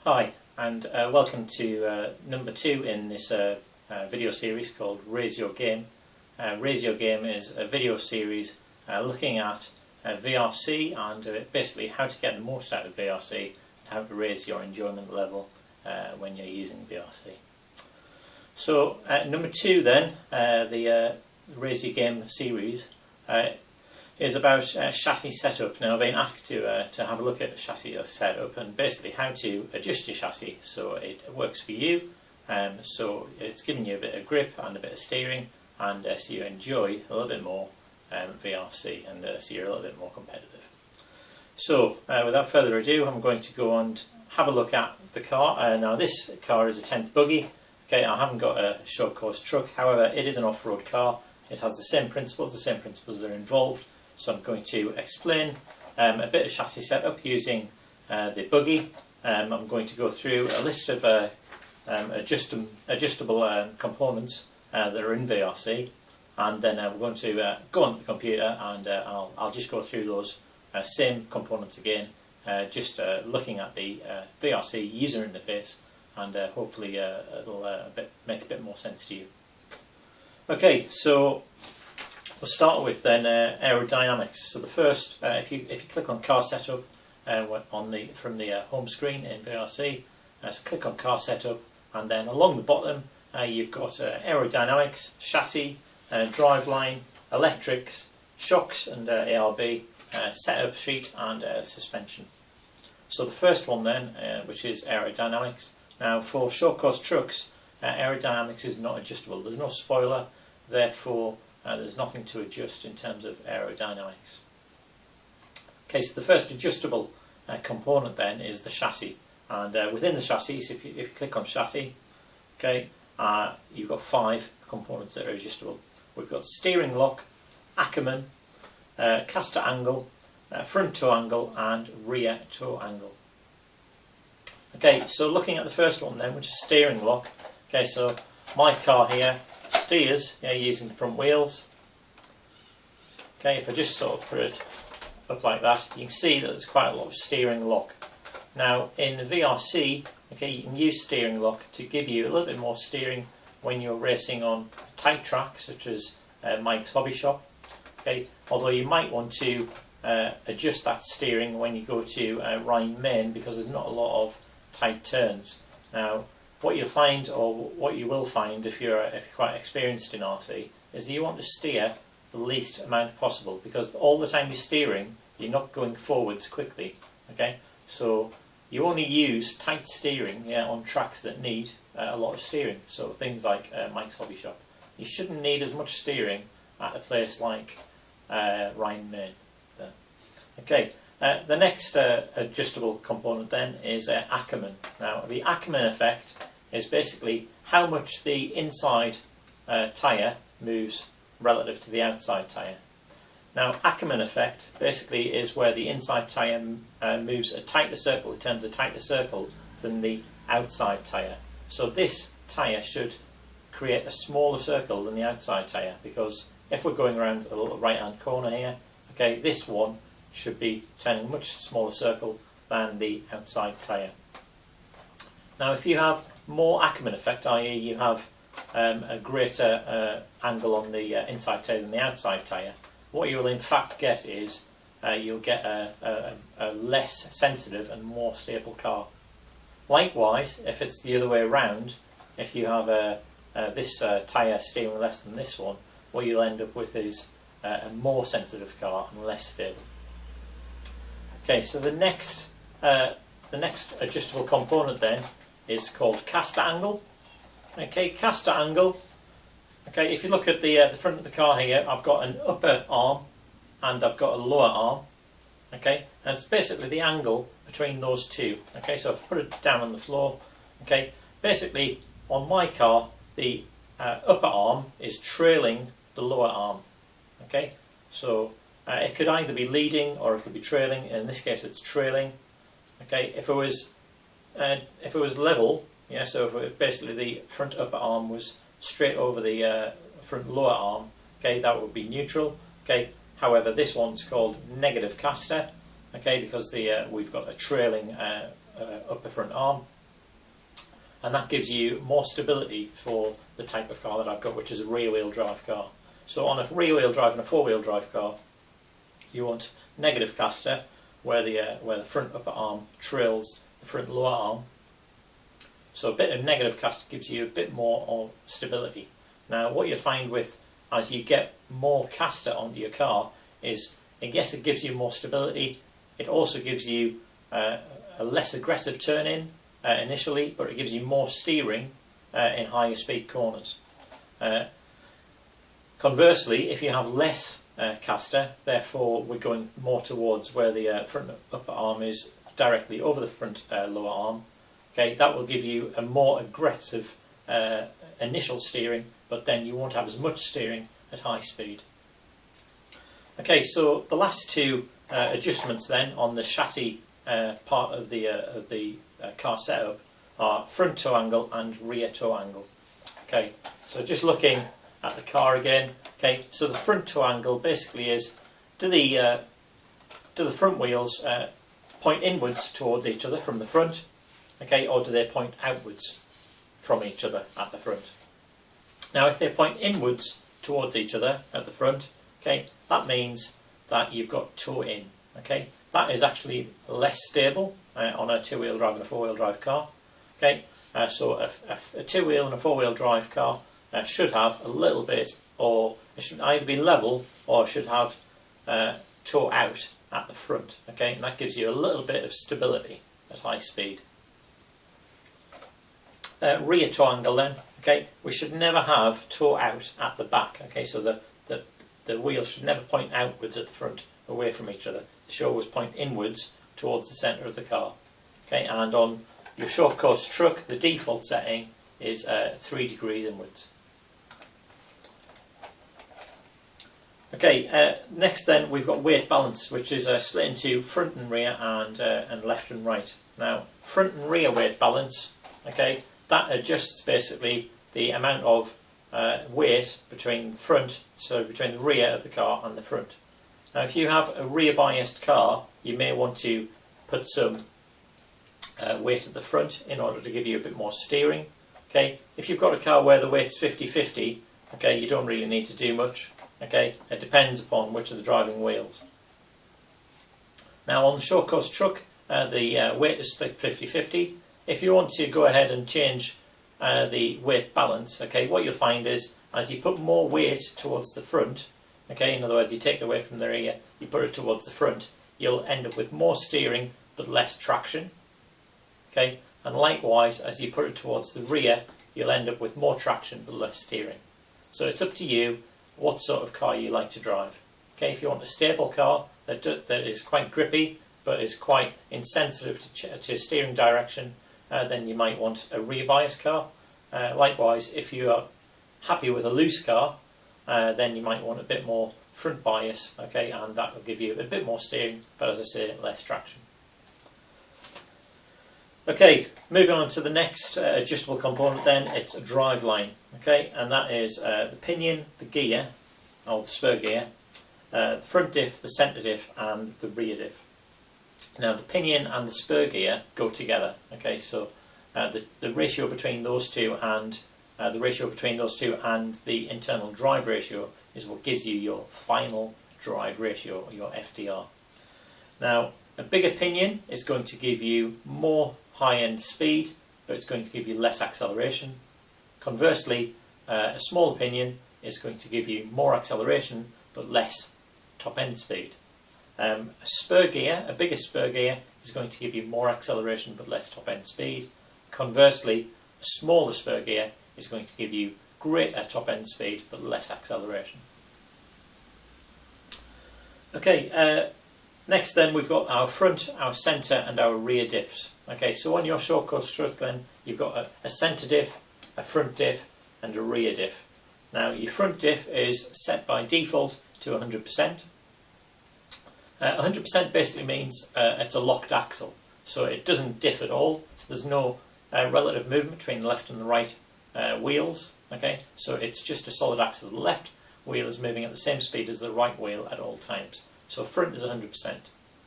Hi, and welcome to number 2 in this video series called Raise Your Game. Raise Your Game is a video series looking at VRC and basically how to get the most out of VRC and how to raise your enjoyment level when you're using VRC. So number 2 then, the Raise Your Game series is about chassis setup. Now I've been asked to have a look at the chassis setup and basically how to adjust your chassis so it works for you, so it's giving you a bit of grip and a bit of steering, and so you enjoy a little bit more VRC and so you're a little bit more competitive. So without further ado, I'm going to go and have a look at the car. Now this car is a 10th buggy. Okay, I haven't got a short course truck, however it is an off-road car. It has the same principles that are involved. So I'm going to explain a bit of chassis setup using the buggy. I'm going to go through a list of adjustable components that are in VRC, and then we're going to go onto the computer and I'll just go through those same components again, just looking at the VRC user interface, and hopefully it'll make a bit more sense to you. Okay, so we'll start with then aerodynamics. So the first, if you click on car setup from the home screen in VRC, so click on car setup, and then along the bottom you've got aerodynamics, chassis, driveline, electrics, shocks and ARB, setup sheet and suspension. So the first one then, which is aerodynamics. Now for short course trucks, aerodynamics is not adjustable. There's no spoiler, therefore there's nothing to adjust in terms of aerodynamics. Okay, so the first adjustable component then is the chassis, and within the chassis, so if you click on chassis, okay, you've got 5 components that are adjustable. We've got steering lock, Ackerman, caster angle, front toe angle and rear toe angle. Okay, so looking at the first one then, which is steering lock. Okay, so my car here steers using the front wheels. Okay, if I just sort of put it up like that, you can see that there's quite a lot of steering lock. Now in the VRC, okay, you can use steering lock to give you a little bit more steering when you're racing on tight track, such as Mike's Hobby Shop. Okay, although you might want to adjust that steering when you go to Rhine Main, because there's not a lot of tight turns. Now what you'll find, or what you will find if you're quite experienced in RC, is that you want to steer the least amount possible, because all the time you're steering, you're not going forwards quickly. Okay, so you only use tight steering on tracks that need a lot of steering. So things like Mike's Hobby Shop. You shouldn't need as much steering at a place like Rhine Main. Okay. The next adjustable component then is Ackerman. Now the Ackerman effect is basically how much the inside tyre moves relative to the outside tyre. Now Ackerman effect basically is where the inside tyre moves a tighter circle, it turns a tighter circle than the outside tyre. So this tyre should create a smaller circle than the outside tyre, because if we're going around a little right hand corner here, okay, this one should be turning a much smaller circle than the outside tyre. Now if you have more Ackerman effect, i.e. you have a greater angle on the inside tyre than the outside tyre, what you will in fact get is you'll get a less sensitive and more stable car. Likewise, if it's the other way around, if you have this tyre steering less than this one, what you'll end up with is a more sensitive car and less stable. Okay, so the next adjustable component then is called caster angle. Okay, caster angle. Okay, if you look at the front of the car here, I've got an upper arm and I've got a lower arm. Okay, and it's basically the angle between those two. Okay, so I've put it down on the floor. Okay, basically on my car, the upper arm is trailing the lower arm. Okay, so it could either be leading or it could be trailing. In this case, it's trailing. Okay, if it was level, so if basically the front upper arm was straight over the front lower arm, okay, that would be neutral. Okay, however, this one's called negative caster. Okay, because we've got a trailing upper front arm. and that gives you more stability for the type of car that I've got, which is a rear-wheel drive car. So on a rear-wheel drive and a four-wheel drive car, you want negative caster, where the front upper arm trails the front lower arm. So a bit of negative caster gives you a bit more of stability. Now what you'll find with, as you get more caster onto your car, is, yes, it gives you more stability. It also gives you a less aggressive turn-in initially, but it gives you more steering in higher speed corners. Conversely, if you have less caster, therefore we're going more towards where the front upper arm is directly over the front lower arm. Okay, that will give you a more aggressive initial steering, but then you won't have as much steering at high speed. Okay, so the last two adjustments then on the chassis part of the car setup are front toe angle and rear toe angle. Okay, so just looking at the car again. Okay, so the front toe angle basically is, do the front wheels point inwards towards each other from the front, okay, or do they point outwards from each other at the front? Now if they point inwards towards each other at the front, okay, that means that you've got toe in. Okay, that is actually less stable on a two-wheel drive and a four-wheel drive car. Okay, so a two-wheel and a four-wheel drive car should have a little bit, or it should either be level or should have toe out at the front. Okay, and that gives you a little bit of stability at high speed. Rear toe angle then. Okay, we should never have toe out at the back. Okay, so the wheels should never point outwards at the front, away from each other. They should always point inwards towards the centre of the car. Okay, and on your short course truck, the default setting is 3 degrees inwards. Okay, next then we've got weight balance, which is split into front and rear and left and right. Now, front and rear weight balance, okay, that adjusts basically the amount of weight between the front, so between the rear of the car and the front. Now if you have a rear biased car, you may want to put some weight at the front in order to give you a bit more steering. Okay, if you've got a car where the weight's 50-50, okay, you don't really need to do much. Okay, it depends upon which of the driving wheels. Now on the short course truck, the weight is split 50-50. If you want to go ahead and change the weight balance, okay, what you'll find is, as you put more weight towards the front, okay, in other words, you take it away from the rear, you put it towards the front, you'll end up with more steering but less traction. Okay, and likewise, as you put it towards the rear, you'll end up with more traction but less steering. So it's up to you what sort of car you like to drive. Okay, if you want a stable car that is quite grippy but is quite insensitive to steering direction, then you might want a rear bias car. Likewise, if you are happy with a loose car, then you might want a bit more front bias, okay, and that will give you a bit more steering, but as I say, less traction. Okay, moving on to the next adjustable component then, it's a driveline, okay, and that is the pinion, the gear, or the spur gear, the front diff, the centre diff, and the rear diff. Now the pinion and the spur gear go together, okay, so the ratio between those two and the internal drive ratio is what gives you your final drive ratio, or your FDR. Now a bigger pinion is going to give you more high-end speed, but it's going to give you less acceleration. Conversely, a smaller pinion is going to give you more acceleration but less top-end speed. A bigger spur gear is going to give you more acceleration but less top-end speed. Conversely, a smaller spur gear is going to give you greater top-end speed but less acceleration. Okay, next then we've got our front, our centre and our rear diffs. Okay, so on your short course truck then you've got a centre diff, a front diff and a rear diff. Now your front diff is set by default to 100%. 100% basically means it's a locked axle, so it doesn't diff at all, so there's no relative movement between the left and the right wheels. Okay, so it's just a solid axle. The left wheel is moving at the same speed as the right wheel at all times. So front is 100%.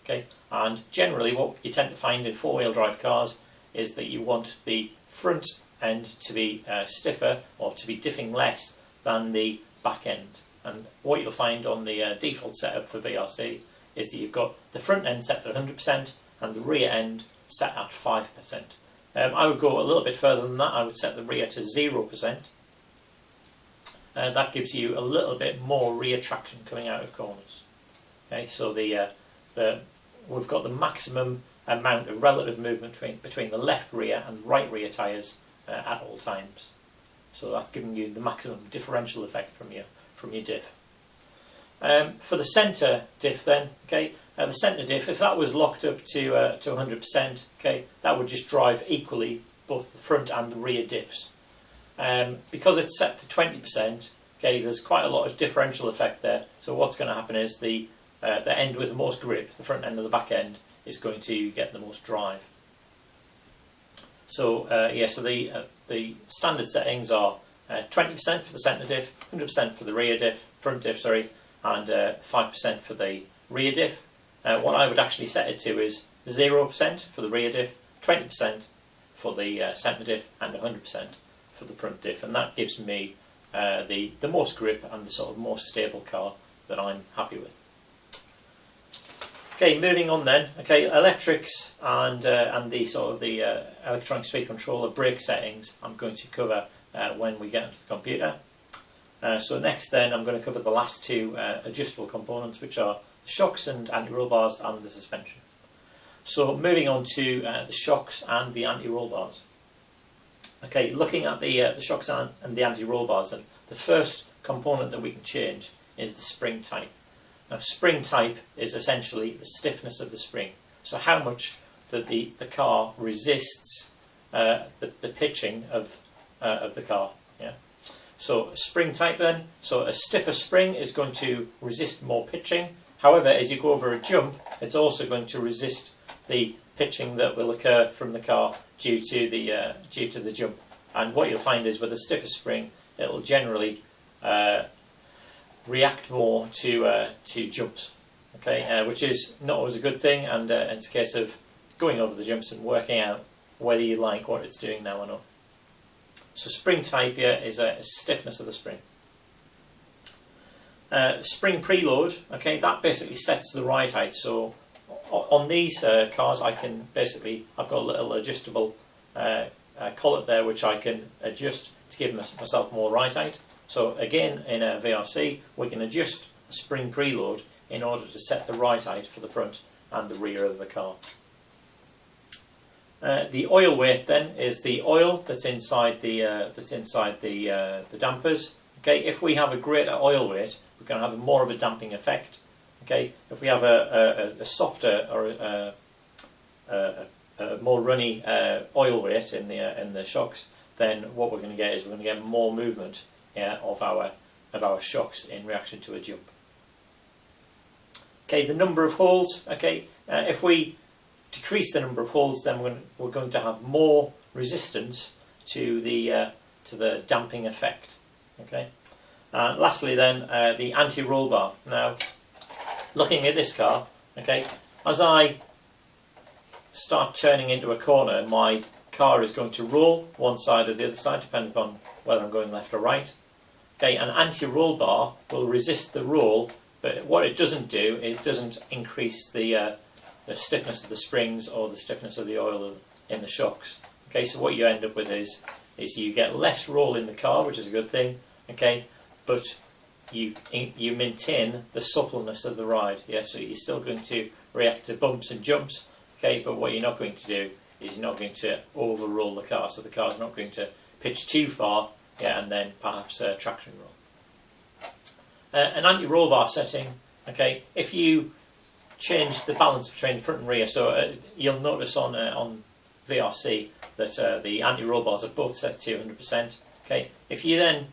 Okay, and generally what you tend to find in four-wheel drive cars is that you want the front end to be stiffer, or to be diffing less than the back end. And what you'll find on the default setup for VRC is that you've got the front end set at 100% and the rear end set at 5%. I would go a little bit further than that. I would set the rear to 0%. That gives you a little bit more rear traction coming out of corners. Okay, so we've got the maximum amount of relative movement between the left rear and right rear tyres at all times. So that's giving you the maximum differential effect from your diff. For the centre diff then, okay, the centre diff, if that was locked up to 100%, okay, that would just drive equally both the front and the rear diffs. Because it's set to 20%, okay, there's quite a lot of differential effect there. So what's going to happen is the end with the most grip, the front end of the back end, is going to get the most drive. So so the standard settings are 20% for the centre diff, 100% for the front diff, and 5% for the rear diff. What I would actually set it to is 0% for the rear diff, 20% for the centre diff, and 100% for the front diff, and that gives me the most grip and the sort of most stable car that I'm happy with. Okay, moving on then. Okay, electrics and the sort of the electronic speed controller brake settings I'm going to cover when we get into the computer. So next then I'm going to cover the last two adjustable components, which are the shocks and anti-roll bars and the suspension. So moving on to the shocks and the anti-roll bars. Okay, looking at the shocks and the anti-roll bars, then the first component that we can change is the spring type. Now, spring type is essentially the stiffness of the spring. So how much that the car resists the pitching of the car. Yeah. So spring type then. So a stiffer spring is going to resist more pitching. However, as you go over a jump, it's also going to resist the pitching that will occur from the car due to the jump. And what you'll find is with a stiffer spring, it will generally react more to jumps, okay, which is not always a good thing, and it's a case of going over the jumps and working out whether you like what it's doing now or not. So spring type here is a stiffness of the spring. Spring preload, okay, that basically sets the ride height. So on these cars, I've got a little adjustable collet there which I can adjust to give myself more ride height. So again, in a VRC, we can adjust the spring preload in order to set the ride height for the front and the rear of the car. The oil weight then is the oil that's inside the dampers. Okay, if we have a greater oil weight, we're going to have more of a damping effect. Okay, if we have a softer or a more runny oil weight in the shocks, then what we're going to get is we're going to get more movement of our shocks in reaction to a jump. Okay, the number of holes. Okay, if we decrease the number of holes, then we're going to have more resistance to the damping effect. Okay. Lastly, then the anti-roll bar. Now, looking at this car, okay, as I start turning into a corner, my car is going to roll one side or the other side, depending upon whether I'm going left or right. Okay, an anti-roll bar will resist the roll, but what it doesn't do, it doesn't increase the stiffness of the springs or the stiffness of the oil in the shocks. Okay, so what you end up with is you get less roll in the car, which is a good thing. Okay, but you maintain the suppleness of the ride. Yeah, so you're still going to react to bumps and jumps. Okay, but what you're not going to do is you're not going to over-roll the car, so the car's not going to pitch too far, yeah, and then perhaps traction roll. An anti-roll bar setting, okay, if you change the balance between the front and rear, so you'll notice on VRC that the anti-roll bars are both set to 100%. Okay, if you then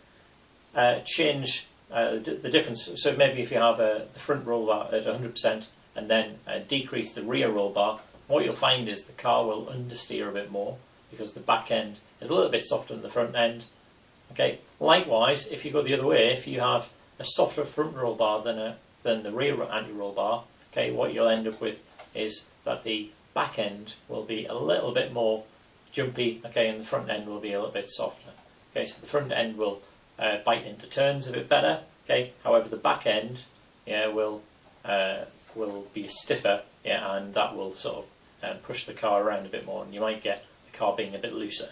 change the difference, so maybe if you have the front roll bar at 100% and then decrease the rear roll bar, what you'll find is the car will understeer a bit more because the back end is a little bit softer than the front end. Okay. Likewise, if you go the other way, if you have a softer front roll bar than the rear anti-roll bar, okay, what you'll end up with is that the back end will be a little bit more jumpy, okay, and the front end will be a little bit softer. Okay, so the front end will bite into turns a bit better. Okay, however, the back end, yeah, will be stiffer, yeah, and that will sort of push the car around a bit more, and you might get the car being a bit looser.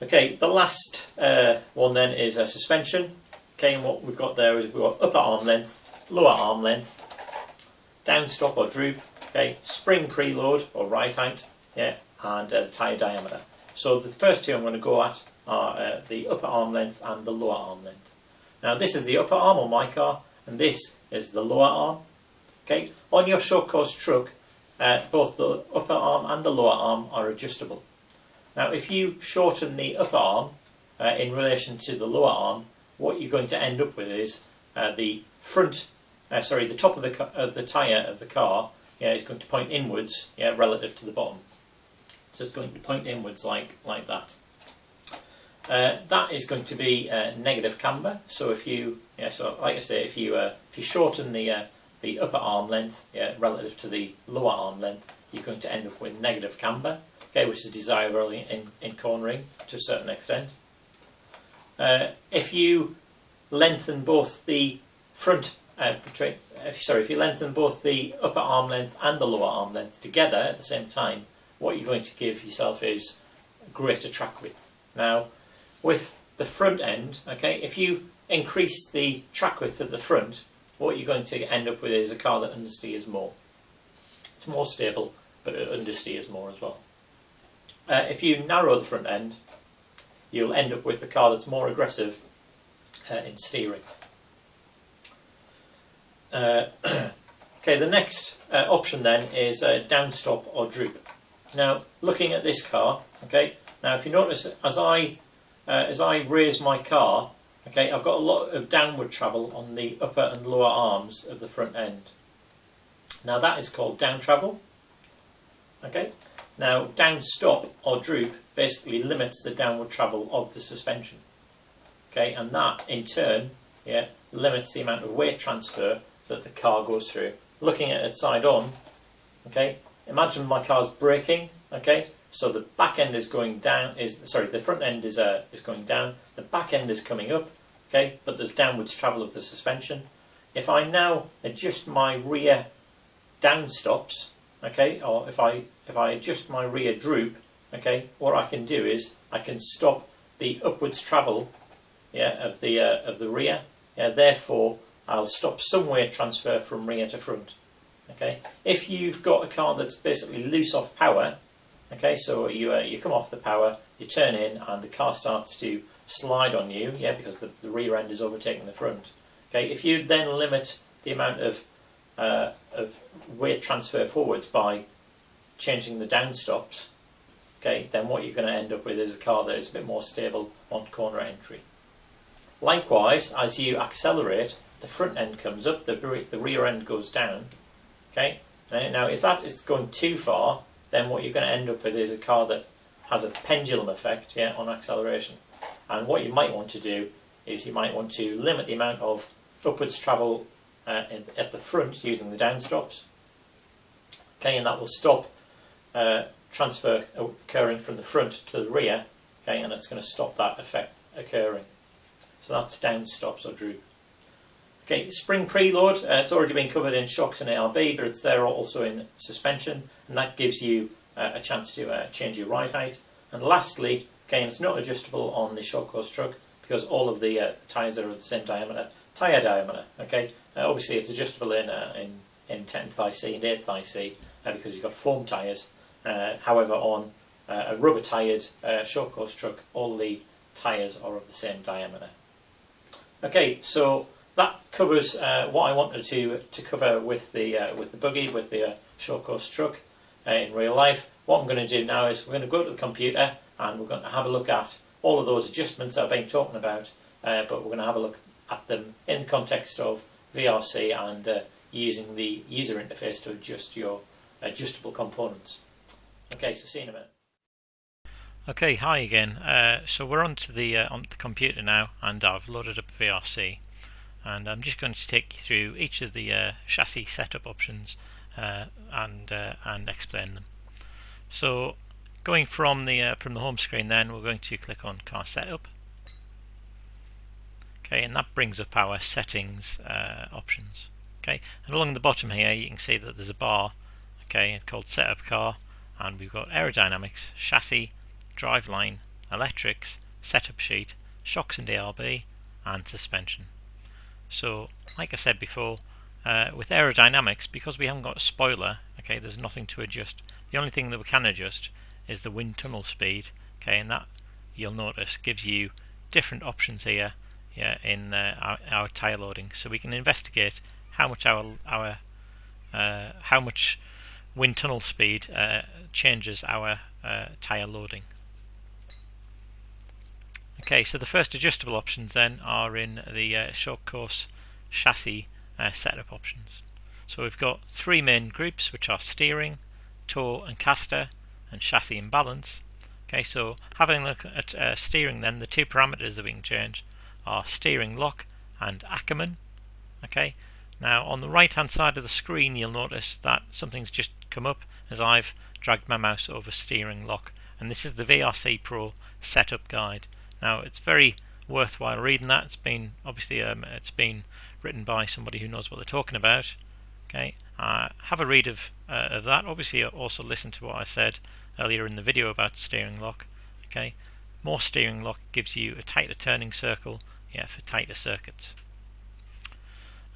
Okay, the last one then is a suspension. Okay, and what we've got there is we've got upper arm length, lower arm length, down stop or droop, okay, spring preload or ride height, yeah, and the tyre diameter. So the first two I'm going to go at are the upper arm length and the lower arm length. Now this is the upper arm on my car, and this is the lower arm. Okay, on your short course truck, both the upper arm and the lower arm are adjustable. Now if you shorten the upper arm in relation to the lower arm, what you're going to end up with is the top of the tyre of the car, yeah, is going to point inwards, yeah, relative to the bottom. So it's going to point inwards like that. That is going to be negative camber. So if you, yeah, so like I say, if you shorten the upper arm length, yeah, relative to the lower arm length, you're going to end up with negative camber, okay, which is desirable in cornering to a certain extent. If you lengthen both the front, if you lengthen both the upper arm length and the lower arm length together at the same time, what you're going to give yourself is greater track width. Now, with the front end, okay, if you increase the track width at the front, what you're going to end up with is a car that understeers more. It's more stable, but it understeers more as well. If you narrow the front end, you'll end up with a car that's more aggressive in steering. Okay, the next option then is down stop or droop. Now, looking at this car, okay, now if you notice, as I raise my car, okay, I've got a lot of downward travel on the upper and lower arms of the front end. Now that is called down travel. Okay, now down stop or droop basically limits the downward travel of the suspension. Okay, and that in turn, yeah, limits the amount of weight transfer that the car goes through. Looking at it side on, okay, imagine my car's braking, okay, so the back end is going down, the front end is going down, the back end is coming up, okay, but there's downwards travel of the suspension. If I now adjust my rear down stops, okay, or if I adjust my rear droop, okay, what I can do is I can stop the upwards travel, yeah, of the rear. Yeah, therefore I'll stop some weight transfer from rear to front. Okay, if you've got a car that's basically loose off power, okay, so you come off the power, you turn in, and the car starts to slide on you, yeah, because the rear end is overtaking the front. Okay, if you then limit the amount of weight transfer forwards by changing the down stops, okay, then what you're going to end up with is a car that is a bit more stable on corner entry. Likewise, as you accelerate, the front end comes up, the rear end goes down. Okay. Now, if that is going too far, then what you're going to end up with is a car that has a pendulum effect, yeah, on acceleration. And what you might want to do is you might want to limit the amount of upwards travel at the front using the down stops. Okay, and that will stop transfer occurring from the front to the rear. Okay, and it's going to stop that effect occurring. So that's down stops or droop. Okay, spring preload, it's already been covered in shocks and ARB, but it's there also in suspension, and that gives you a chance to change your ride height. And lastly, okay, it's not adjustable on the short course truck because all of the tyres are of the same diameter, tyre diameter. Okay, obviously it's adjustable in 10th IC and 8th IC because you've got foam tyres. However, on a rubber tired short course truck, all the tyres are of the same diameter. Okay, so that covers what I wanted to cover with the buggy, with the short course truck in real life. What I'm going to do now is we're going to go to the computer and we're going to have a look at all of those adjustments I've been talking about, but we're going to have a look at them in the context of VRC and using the user interface to adjust your adjustable components. Okay, so see you in a minute. Okay, hi again. So we're onto the computer now, and I've loaded up VRC, and I'm just going to take you through each of the chassis setup options and explain them. So going from the home screen, then we're going to click on Car Setup. Okay, and that brings up our settings options. Okay, and along the bottom here you can see that there's a bar. Okay, it's called Setup Car, and we've got Aerodynamics, Chassis, Driveline, Electrics, Setup Sheet, Shocks and ARB, and Suspension. So, like I said before, with Aerodynamics, because we haven't got a spoiler, okay, there's nothing to adjust. The only thing that we can adjust is the wind tunnel speed. Okay, and that, you'll notice, gives you different options here. Yeah, in our tyre loading, so we can investigate how much how much wind tunnel speed changes our tyre loading. Okay, so the first adjustable options then are in the short course chassis setup options. So we've got three main groups, which are steering, tow and caster, and chassis and balance. Okay, so having a look at steering, then the two parameters that we can change are steering lock and Ackerman. Okay, now on the right hand side of the screen you'll notice that something's just come up as I've dragged my mouse over steering lock, and this is the VRC PRO setup guide. Now it's very worthwhile reading that. It's been obviously it's been written by somebody who knows what they're talking about. Okay, have a read of that. Obviously also listen to what I said earlier in the video about steering lock. Okay, more steering lock gives you a tighter turning circle, yeah, for tighter circuits.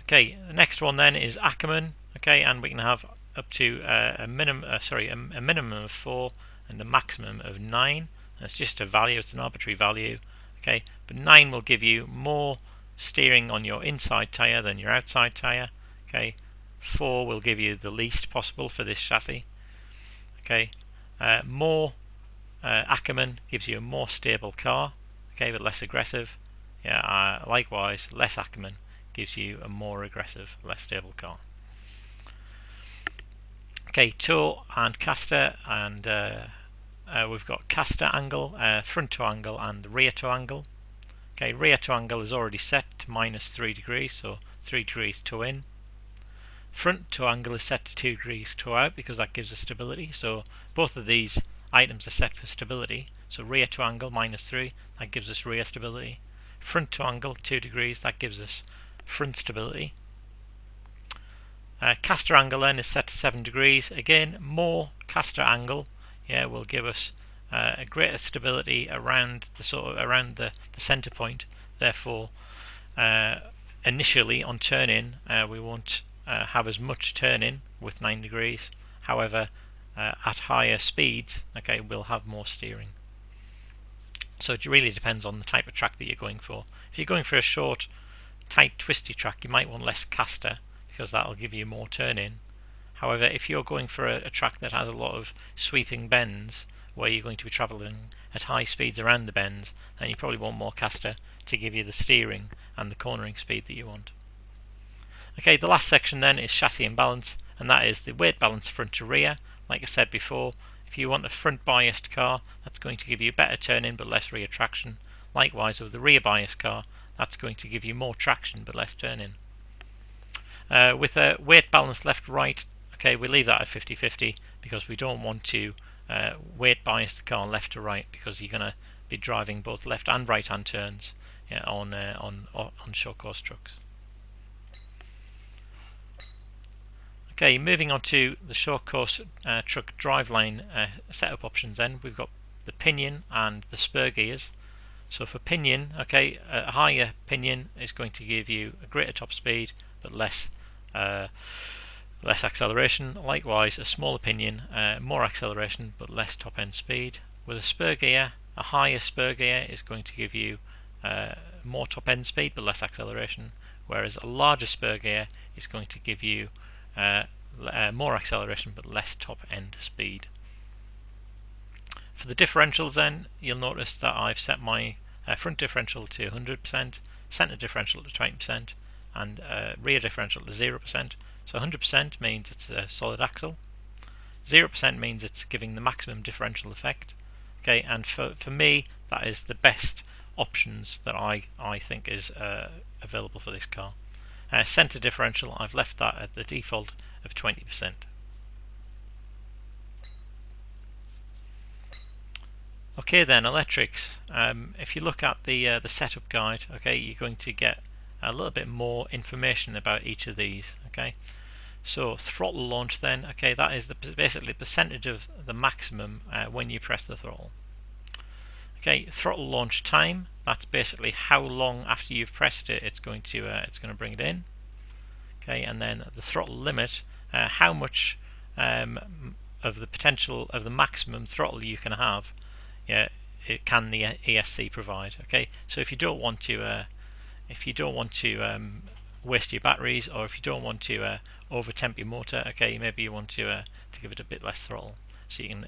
Okay, the next one then is Ackerman. Okay, and we can have up to a minimum of 4 and a maximum of 9. And it's just a value; it's an arbitrary value. Okay, but 9 will give you more steering on your inside tyre than your outside tyre. Okay, 4 will give you the least possible for this chassis. Okay, more Ackerman gives you a more stable car. Okay, but less aggressive. Yeah, likewise, less Ackerman gives you a more aggressive, less stable car. Okay, tow and caster, and we've got caster angle, front tow angle, and rear tow angle. Okay, rear tow angle is already set to -3 degrees, so 3 degrees tow in. Front tow angle is set to 2 degrees tow out because that gives us stability. So both of these items are set for stability. So rear tow angle -3, that gives us rear stability. Front tow angle 2 degrees, that gives us front stability. Caster angle then is set to 7 degrees. Again, more caster angle, yeah, will give us a greater stability around the center point. Therefore, initially on turn in, we won't have as much turn in with 9 degrees. However, at higher speeds, okay, we'll have more steering. So it really depends on the type of track that you're going for. If you're going for a short, tight, twisty track, you might want less caster because that'll give you more turn in. However, if you're going for a track that has a lot of sweeping bends, where you're going to be travelling at high speeds around the bends, then you probably want more caster to give you the steering and the cornering speed that you want. Okay, the last section then is chassis and balance, and that is the weight balance front to rear. Like I said before, if you want a front biased car, that's going to give you better turn in but less rear traction. Likewise with the rear biased car, that's going to give you more traction but less turn in. With a weight balance left right, okay, we leave that at 50-50 because we don't want to weight bias the car left to right, because you're going to be driving both left and right hand turns, yeah, on short course trucks. Okay, moving on to the short course truck driveline setup options. Then we've got the pinion and the spur gears. So for pinion, okay, a higher pinion is going to give you a greater top speed but less acceleration. Likewise, a smaller pinion, more acceleration but less top end speed. With a spur gear, a higher spur gear is going to give you more top end speed but less acceleration, whereas a larger spur gear is going to give you more acceleration but less top end speed. For the differentials then, you'll notice that I've set my front differential to 100%, centre differential to 20%, and rear differential to 0%. So 100% means it's a solid axle, 0% means it's giving the maximum differential effect. Okay, and for me that is the best options that I think is available for this car. Centre differential, I've left that at the default of 20%. Okay then, electrics. If you look at the setup guide, okay, you're going to get a little bit more information about each of these. Okay, so throttle launch then, okay, that is basically the percentage of the maximum when you press the throttle. Okay, throttle launch time, that's basically how long after you've pressed it it's going to bring it in. Okay, and then the throttle limit, how much of the potential of the maximum throttle you can have, it can the ESC provide. Okay, so if you don't want to waste your batteries, or if you don't want to over temp your motor, okay, maybe you want to give it a bit less throttle, so you can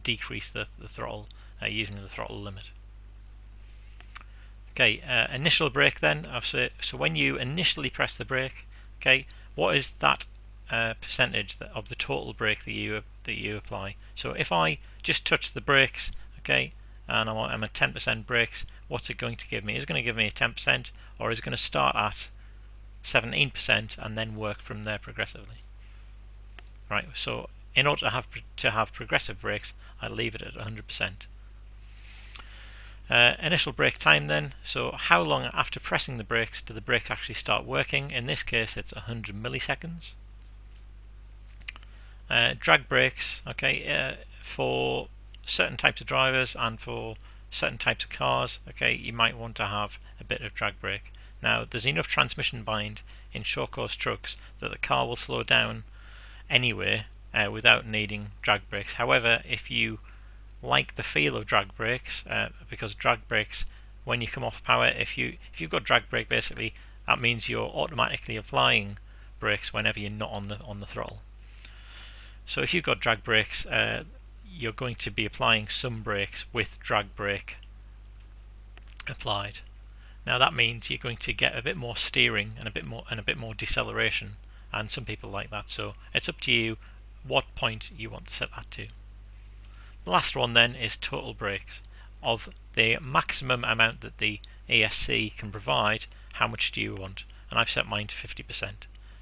decrease the throttle using the throttle limit. Okay, initial brake then. So when you initially press the brake, okay, what is that percentage of the total brake that you apply? So if I just touch the brakes, okay, and I'm at 10% brakes, what's it going to give me? Is it going to give me a 10%, or is it going to start at 17% and then work from there progressively? Right. So in order to have progressive brakes, I leave it at 100%. Initial brake time then, so how long after pressing the brakes do the brakes actually start working? In this case it's 100 milliseconds. Drag brakes, okay, for certain types of drivers and for certain types of cars, okay, you might want to have a bit of drag brake. Now there's enough transmission bind in short course trucks that the car will slow down anyway without needing drag brakes. However, if you like the feel of drag brakes, because drag brakes, when you come off power, if you've got drag brake, basically that means you're automatically applying brakes whenever you're not on the throttle. So if you've got drag brakes, you're going to be applying some brakes with drag brake applied. Now that means you're going to get a bit more steering and a bit more deceleration, and some people like that. So it's up to you what point you want to set that to. The last one then is total brakes. Of the maximum amount that the ESC can provide, how much do you want? And I've set mine to 50%,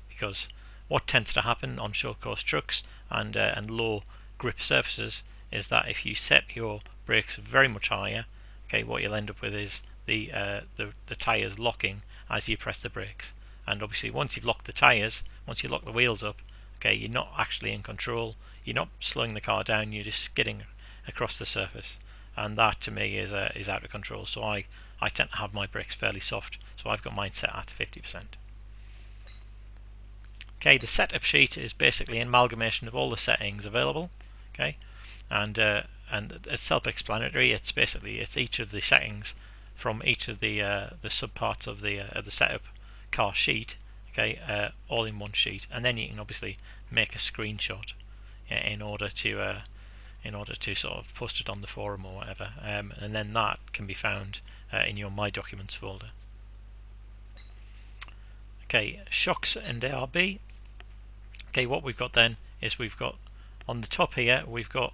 because what tends to happen on short course trucks and low grip surfaces is that if you set your brakes very much higher, okay, what you'll end up with is the tyres locking as you press the brakes. And obviously once you've locked the tyres, once you lock the wheels up, okay, you're not actually in control. You're not slowing the car down, you're just skidding across the surface, and that to me is out of control. So I tend to have my brakes fairly soft, so I've got mine set at 50%. Okay, the setup sheet is basically an amalgamation of all the settings available. Okay, and it's self-explanatory. It's each of the settings from each of the subparts of the setup car sheet. Okay, all in one sheet, and then you can obviously make a screenshot in order to sort of post it on the forum or whatever, and then that can be found in your My Documents folder. Okay, shocks and ARB. Okay, what we've got then is we've got on the top here, we've got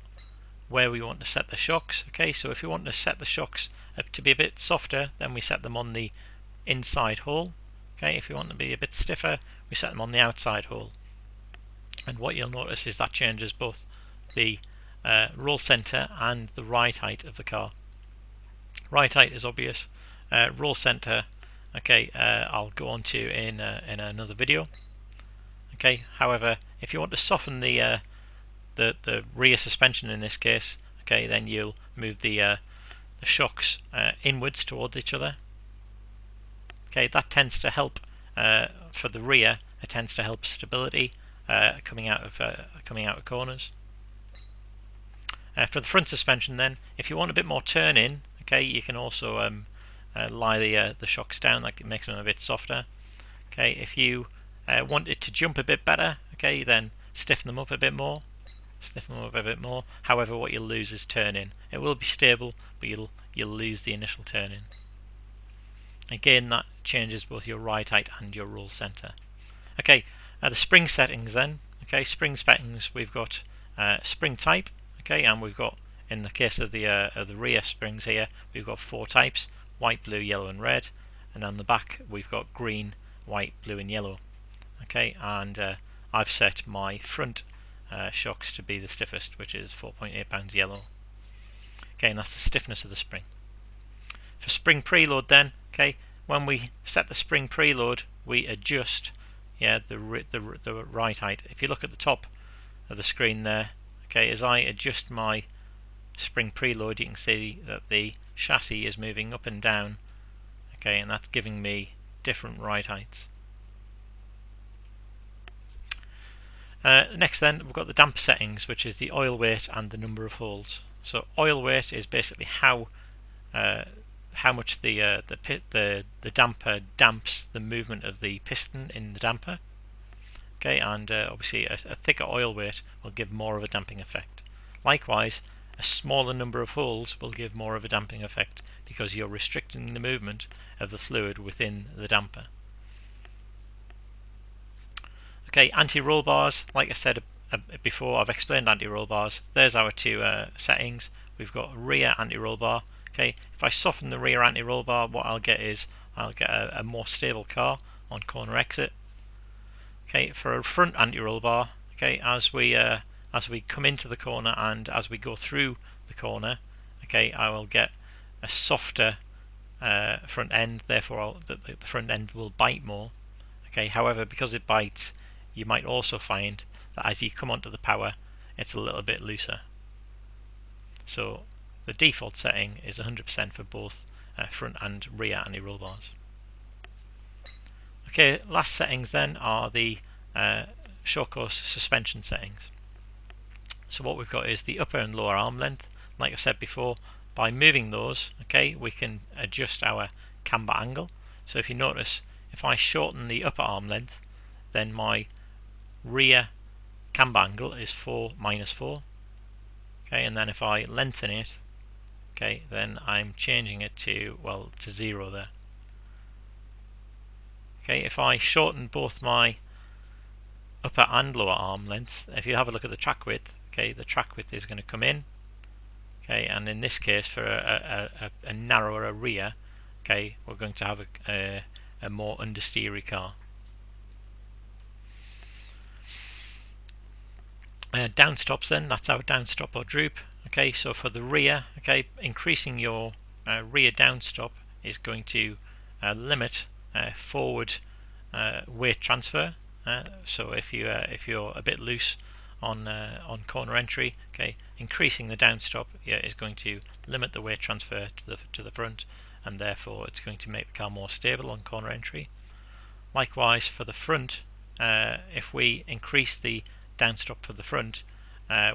where we want to set the shocks. Okay, so if you want to set the shocks to be a bit softer, then we set them on the inside hole. Okay, if you want to be a bit stiffer, we set them on the outside hole. And what you'll notice is that changes both the roll center and the ride height of the car. Ride height is obvious. Roll center, okay, I'll go on to in another video. Okay, however, if you want to soften the rear suspension in this case, okay, then you'll move the shocks inwards towards each other. Okay, that tends to help for the rear. It tends to help stability coming out of corners. For the front suspension, then, if you want a bit more turn in, okay, you can also lie the shocks down. That makes them a bit softer. Okay, if you want it to jump a bit better, okay, then stiffen them up a bit more. However, what you'll lose is turn in. It will be stable, but you'll lose the initial turn in. Again, that changes both your ride height and your roll center. Okay, the spring settings then. Okay, spring settings, we've got spring type. Okay, and we've got, in the case of the rear springs here, we've got 4 types: white, blue, yellow, and red. And on the back, we've got green, white, blue, and yellow. Okay, and I've set my front shocks to be the stiffest, which is 4.8 pounds yellow. Okay, and that's the stiffness of the spring. For spring preload then, okay, when we set the spring preload, we adjust the right height. If you look at the top of the screen there, okay, as I adjust my spring preload, you can see that the chassis is moving up and down, okay, and that's giving me different ride heights. Next then, we've got the damper settings, which is the oil weight and the number of holes. So oil weight is basically how much the damper damps the movement of the piston in the damper. Okay, and obviously a thicker oil weight will give more of a damping effect. Likewise, a smaller number of holes will give more of a damping effect because you're restricting the movement of the fluid within the damper. Okay, anti-roll bars, like I said before, I've explained anti-roll bars. There's our two settings. We've got rear anti-roll bar. Okay, if I soften the rear anti-roll bar, what I'll get is I'll get a more stable car on corner exit. Okay, for a front anti-roll bar, okay, as we come into the corner and as we go through the corner, okay, I will get a softer front end. Therefore, the front end will bite more. Okay, however, because it bites, you might also find that as you come onto the power, it's a little bit looser. So the default setting is 100% for both front and rear anti-roll bars. Okay, last settings then are the short course suspension settings. So what we've got is the upper and lower arm length. Like I said before, by moving those, okay, we can adjust our camber angle. So if you notice, if I shorten the upper arm length, then my rear camber angle is 4 minus 4. Okay, and then if I lengthen it, okay, then I'm changing it to 0 there. Okay, if I shorten both my upper and lower arm lengths, if you have a look at the track width, okay, the track width is going to come in, okay, and in this case for a narrower rear, okay, we're going to have a more understeery car. Downstops then, that's our downstop or droop. Okay, so for the rear, okay, increasing your rear downstop is going to limit forward weight transfer. So if you're a bit loose on corner entry, okay, increasing the downstop is going to limit the weight transfer to the front, and therefore it's going to make the car more stable on corner entry. Likewise for the front, if we increase the downstop for the front,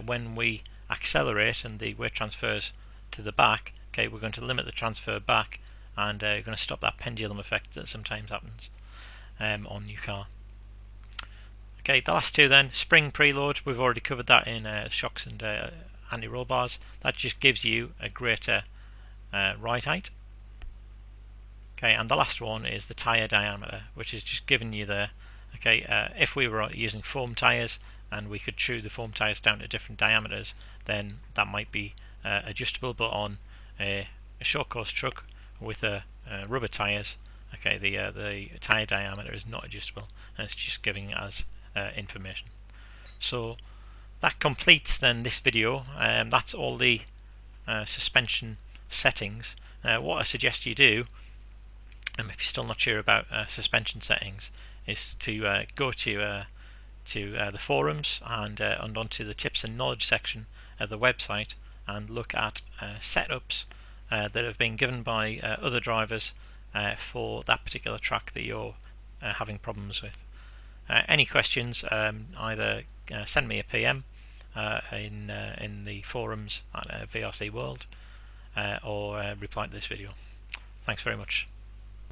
when we accelerate and the weight transfers to the back, okay, we're going to limit the transfer back, and you're going to stop that pendulum effect that sometimes happens on your car. Okay, the last two then, spring preload, we've already covered that in shocks and anti-roll bars. That just gives you a greater ride height. Okay, and the last one is the tyre diameter, which is just giving you the, okay, if we were using foam tyres and we could chew the foam tyres down to different diameters, then that might be adjustable, but on a short course truck with rubber tyres, okay, the tyre diameter is not adjustable, and it's just giving us information. So that completes then this video. That's all the suspension settings. What I suggest you do, if you're still not sure about suspension settings, is to go to the forums and onto the tips and knowledge section of the website and look at setups that have been given by other drivers for that particular track that you're having problems with. Any questions, either send me a PM in the forums at VRC World or reply to this video. Thanks very much.